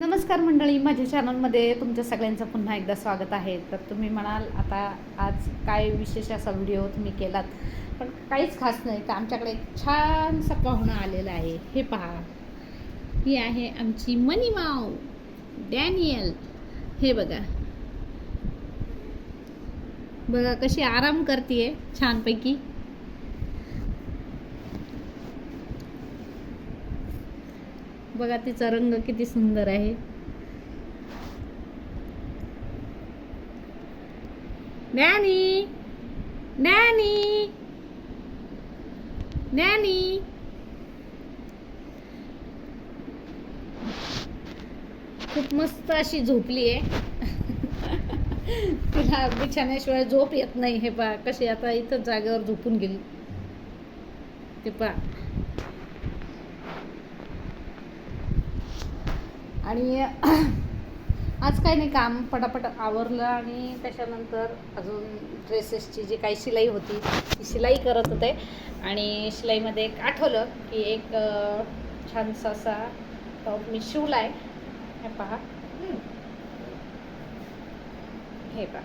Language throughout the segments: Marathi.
नमस्कार मंडळी, माझ्या चॅनलमध्ये तुमच्या सगळ्यांचं पुन्हा एकदा स्वागत आहे. तर तुम्ही म्हणाल आता आज काय विशेष असा व्हिडिओ तुम्ही केलात, पण काहीच खास नाही. तर आमच्याकडे एक छानसा पाहुणा आलेला आहे. हे पहा, ही आहे आमची मनी माऊ डॅनियल. हे बघा बघा कशी आराम करते छानपैकी. बघा तिचा रंग किती सुंदर आहे. डॅनी डॅनी डॅनी खूप मस्त अशी झोपली आहे. तिला बिछाण्याशिवाय झोप येत नाही. हे पहा कशी आता इथं जागेवर झोपून गेली. ते पहा. आणि आज काही नाही, काम पटापट आवरलं आणि त्याच्यानंतर अजून ड्रेसेसची जी काही शिलाई होती ती शिलाई करत होते. आणि शिलाईमध्ये एक आठवलं की एक छानसा असा टॉप मी शिवला आहे. हे पहा, हे पहा,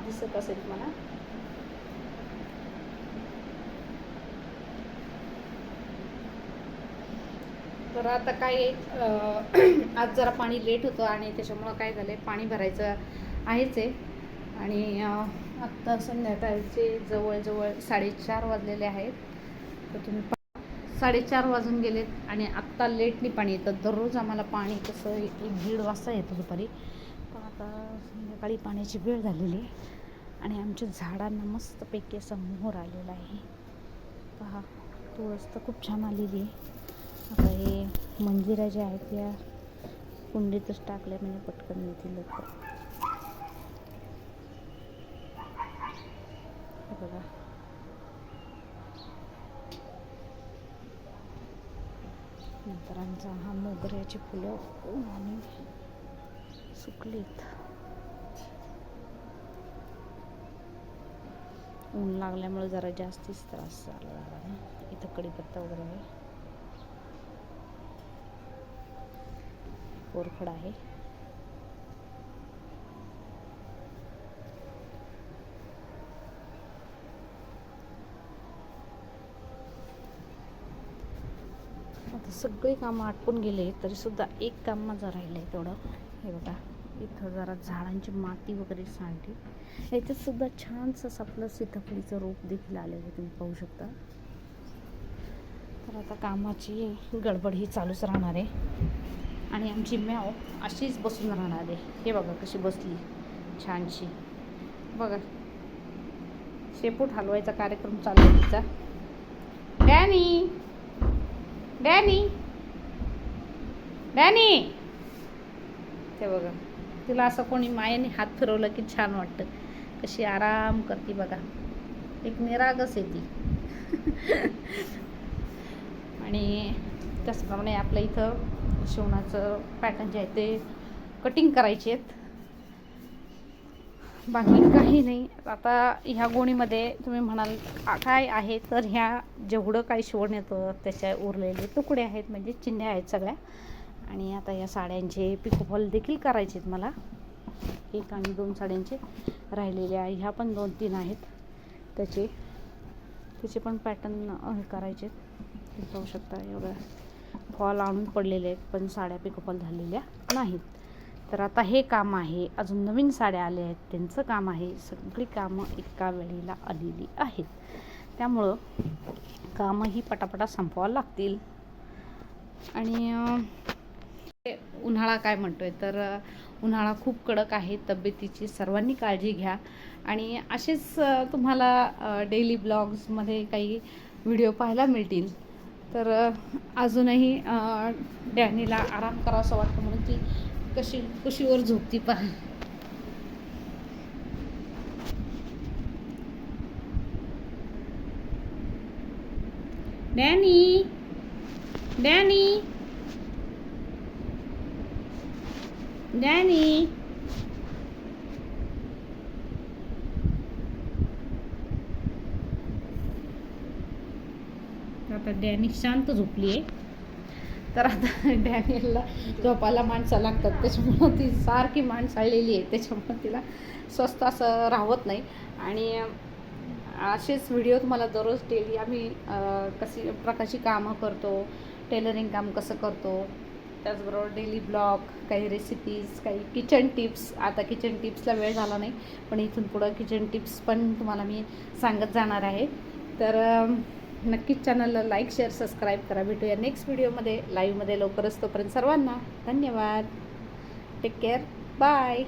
दिसत असेल मला. तर आता काय आज जरा पाणी लेट होतं आणि त्याच्यामुळं काय झालं, पाणी भरायचं आहेच आहे. आणि आत्ता संध्याकाळचे जवळजवळ 4:30 वाजलेले आहेत. तर तुम्ही 4:30 वाजून गेलेत आणि आत्ता लेटली पाणी येतं. दररोज आम्हाला पाणी कसं 1-1:30 वाजता येतं दुपारी. पण आता संध्याकाळी पाण्याची वेळ झालेली आहे आणि आमच्या झाडांना मस्तपैकी असं मोहर आलेला आहे. पहा, तुळस तर खूप छान आलेली आहे. आता हे मंजिऱ्या ज्या आहेत त्या कुंडीतच टाकल्या म्हणजे पटकन येतील लवकर. हे बघा, नंतर आमचा हा मोगऱ्याची फुलं उन्हाने सुकलीत. ऊन लागल्यामुळे जरा जास्तीच त्रास झाला झाला. इथं कढीपत्ता वगैरे आहे, कोरफड आहे. आता सगळी कामं आटपून गेले तरी सुद्धा एक काम माझं राहिलं आहे तेवढं. हे बघा, इथं जरा झाडांची माती वगैरे सांडली. याच्यात सुद्धा छानसं आपलं सीताफळीचं रोप देखील आलेलं तुम्ही पाहू शकता. तर आता कामाची गडबड ही चालूच राहणार आहे आणि आमची म्याव अशीच बसून राहणार आहे. हे बघा कशी बसली छानशी. बघा, शेपूट हलवायचा कार्यक्रम चालू आहे तिचा. डॅनी डॅनी डॅनी, ते बघा, तिला असं कोणी मायेने हात फिरवलं की छान वाटतं. कशी आराम करते बघा, एक निरागस आहे ती. आणि त्याचप्रमाणे आपल्या इथं शिवणाचं पॅटर्न जे आहे ते कटिंग करायचे आहेत, बाकी काही नाही. आता ह्या गोणीमध्ये तुम्ही म्हणाल काय आहे, तर ह्या जेवढं काही शिवण येतं त्याच्या उरलेले तुकडे आहेत, म्हणजे चिंध्या आहेत सगळ्या. आणि आता या साड्यांचे पिकोफॉल देखील करायचे आहेत मला. 1 आणि 2 साड्यांचे राहिलेले आहे. ह्या पण 2-3 आहेत, त्याचे पण पॅटर्न करायचे आहेत. तुम्ही पाहू शकता एवढं फॉल आणून पडलेले आहेत, पण साड्या पिकोफॉल झालेल्या नाहीत. तर आता हे काम आहे. अजून नवीन साड्या आल्या आहेत, त्यांचं काम आहे. सगळी कामं एका वेळेला आलेली आहेत, त्यामुळं कामंही पटापटा संपवावं लागतील. आणि उन्हाळा काय म्हणतोय, तर उन्हाळा खूप कडक आहे. तब्येतीची सर्वांनी काळजी घ्या. आणि असेच तुम्हाला डेली ब्लॉग्समध्ये काही व्हिडिओ पाहायला मिळतील. तर अजूनही डॅनीला आराम करावासा वाटतं म्हणून ती कशी कुशीवर झोपती पहा. डॅनी डॅनी डॅनी, आता डॅनी शांत झोपली आहे. तर आता डॅनियलला झोपायला माणसं लागतात, त्याच्यामुळं ती सारखी मान चाललेली आहे, त्याच्यामुळं तिला स्वस्त असं राहत नाही. आणि असेच व्हिडिओ तुम्हाला दररोज डेली आम्ही कशी प्रकारची कामं करतो, टेलरिंग काम कसं करतो, त्याचबरोबर डेली ब्लॉग, काही रेसिपीज, काही किचन टिप्स. आता किचन टिप्सला वेळ झाला नाही, पण इथून पुढं किचन टिप्स पण तुम्हाला मी सांगत जाणार आहे. तर नक्कीच चॅनलला लाईक, शेअर, सबस्क्राईब करा. भेटूया नेक्स्ट व्हिडिओमध्ये, लाईव्हमध्ये लवकरच. तोपर्यंत सर्वांना धन्यवाद. Take care. बाय.